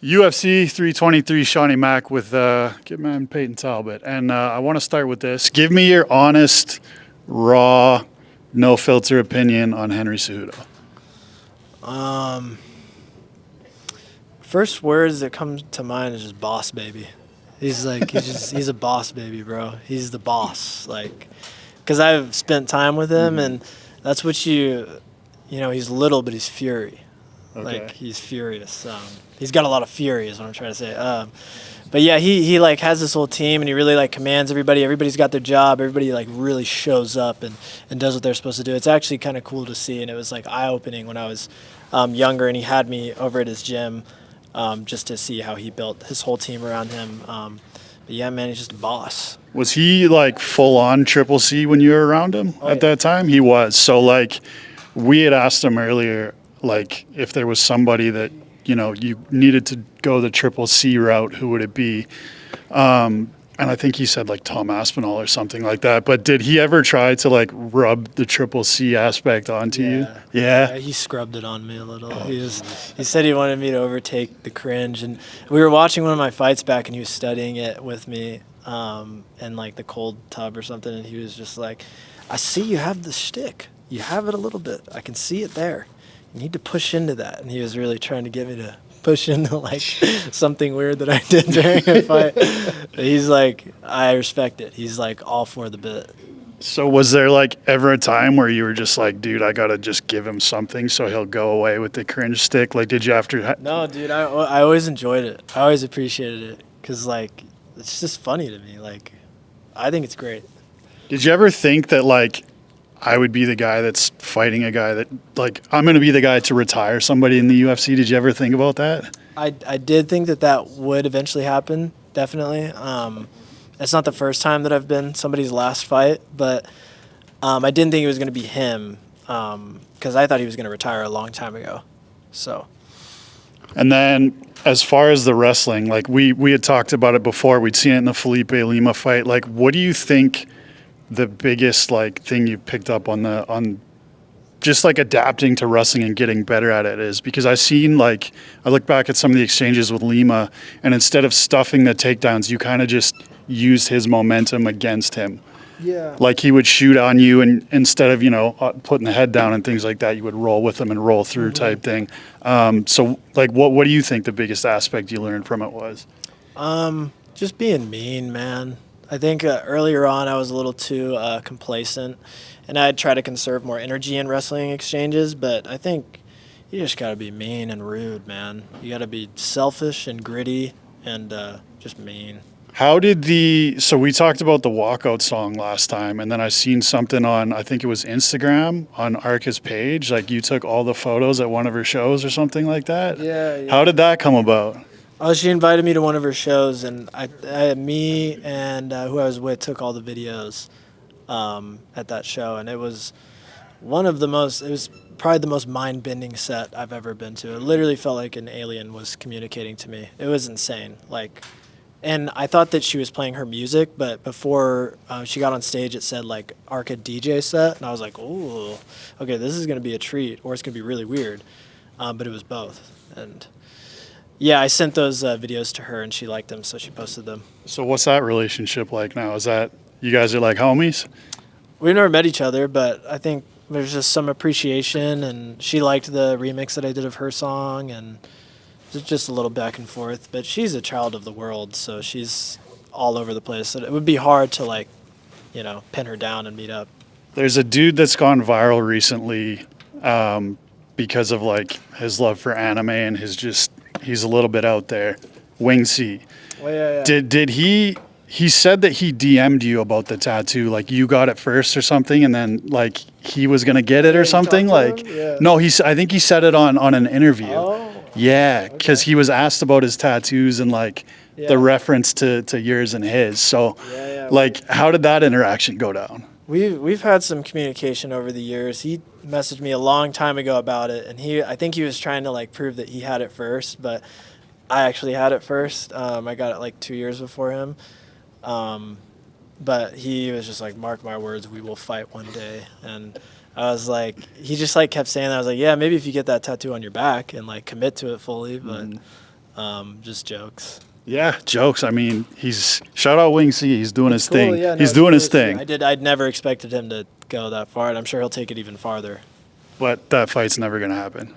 UFC 323 Shawnee Mack with good man Payton Talbott. And I want to start with this. Give me your honest, raw, no filter opinion on Henry Cejudo. First words that come to mind is just boss baby. He's a boss baby, bro. He's the boss. Like, because I've spent time with him, and that's what he's little, but he's fury. Okay. Like, he's furious. He's got a lot of fury is what I'm trying to say. But yeah, he like has this whole team, and he really like commands everybody. Everybody's got their job. Everybody like really shows up and does what they're supposed to do. It's actually kind of cool to see, and it was like eye-opening when I was younger, and he had me over at his gym just to see how he built his whole team around him. But yeah, man, he's just a boss. Was he like full on Triple C when you were around him at that time? He was. So like we had asked him earlier, like if there was somebody that, you needed to go the Triple C route, who would it be? And I think he said like Tom Aspinall or something like that. But did he ever try to like rub the Triple C aspect onto you? Yeah, he scrubbed it on me a little. He said he wanted me to overtake the cringe, and we were watching one of my fights back, and he was studying it with me, in like the cold tub or something, and he was just like, "I see you have the shtick. You have it a little bit. I can see it there. You need to push into that." And he was really trying to get me to push into like something weird that I did during a fight. He's like, I respect it. He's like all for the bit. So was there like ever a time where you were just like, dude, I gotta just give him something so he'll go away with the cringe stick? Like, did you have to? No, dude, I always enjoyed it. I always appreciated it because like it's just funny to me. Like, I think it's great. Did you ever think that like I would be the guy that's fighting a guy that like I'm going to be the guy to retire somebody in the UFC? Did you ever think about that? I did think that would eventually happen, definitely. It's not the first time that I've been somebody's last fight, but I didn't think it was going to be him because I thought he was going to retire a long time ago. So. And then as far as the wrestling, like we had talked about it before. We'd seen it in the Felipe Lima fight. Like, what do you think the biggest like thing you picked up on just like adapting to wrestling and getting better at it is? Because I look back at some of the exchanges with Lima, and instead of stuffing the takedowns, you kind of just used his momentum against him. Yeah. Like he would shoot on you, and instead of putting the head down and things like that, you would roll with him and roll through type thing. So like what do you think the biggest aspect you learned from it was? Just being mean, man. I think earlier on I was a little too complacent, and I'd try to conserve more energy in wrestling exchanges, but I think you just got to be mean and rude, man. You got to be selfish and gritty and just mean. So we talked about the walkout song last time, and then I seen something on, I think it was Instagram, on Arca's page, like you took all the photos at one of her shows or something like that? Yeah. How did that come about? Oh, she invited me to one of her shows, and me and who I was with took all the videos at that show, and it was probably the most mind-bending set I've ever been to. It literally felt like an alien was communicating to me. It was insane. Like, and I thought that she was playing her music, but before she got on stage, it said like Arca DJ set, and I was like, ooh, okay, this is gonna be a treat, or it's gonna be really weird, but it was both, and. Yeah, I sent those videos to her, and she liked them, so she posted them. So what's that relationship like now? Is that you guys are like homies? We've never met each other, but I think there's just some appreciation, and she liked the remix that I did of her song, and it's just a little back and forth. But she's a child of the world, so she's all over the place. So it would be hard to, pin her down and meet up. There's a dude that's gone viral recently because of, like, his love for anime and he's a little bit out there. Wing C. Oh, yeah. Did he said that he DM'd you about the tattoo, like you got it first or something, and then like he was gonna get it or something? Like, no, I think he said it on an interview. Oh, yeah, because he was asked about his tattoos and like the reference to yours and his. So, like, how did that interaction go down? We've had some communication over the years. He messaged me a long time ago about it, and I think he was trying to like prove that he had it first, but I actually had it first. I got it like 2 years before him, but he was just like, "Mark my words, we will fight one day." And I was like, he just like kept saying that. I was like, "Yeah, maybe if you get that tattoo on your back and like commit to it fully," but Just jokes. Yeah, jokes. I mean, shout out Wing C. He's doing his Cool, thing. yeah, no, He's it's doing really his thing. sweet. I'd never expected him to go that far, and I'm sure he'll take it even farther. But that fight's never going to happen.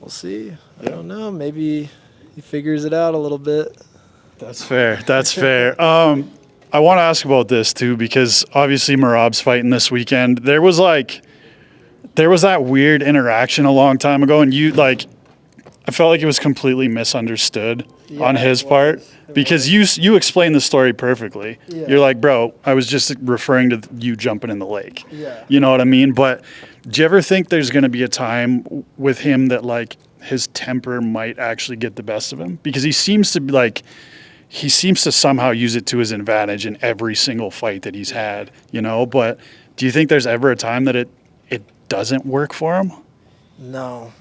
We'll see. I don't know. Maybe he figures it out a little bit. That's fair. That's fair. I want to ask about this too, because obviously Merab's fighting this weekend. There was that weird interaction a long time ago, and I felt like it was completely misunderstood on his part, because you explained the story perfectly. Yeah. You're like, bro, I was just referring to you jumping in the lake. Yeah. You know what I mean? But do you ever think there's going to be a time with him that like his temper might actually get the best of him? Because he seems to somehow use it to his advantage in every single fight that he's had, you know? But do you think there's ever a time that it doesn't work for him? No,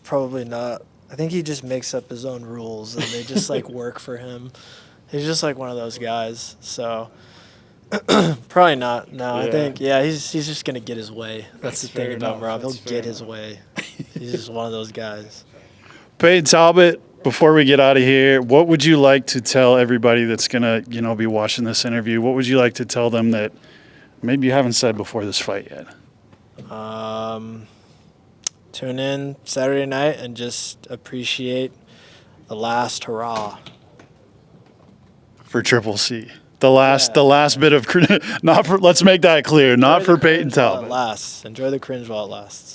probably not. I think he just makes up his own rules, and they just like work for him. He's just like one of those guys. So probably not. No, I think he's just gonna get his way. That's the thing about Rob. He'll get his way. He's just one of those guys. Payton Talbott, before we get out of here, what would you like to tell everybody that's gonna, be watching this interview? What would you like to tell them that maybe you haven't said before this fight yet? Tune in Saturday night and just appreciate the last hurrah For Triple C. The last bit of let's make that clear, not for Payton Talbot. Enjoy the cringe while it lasts.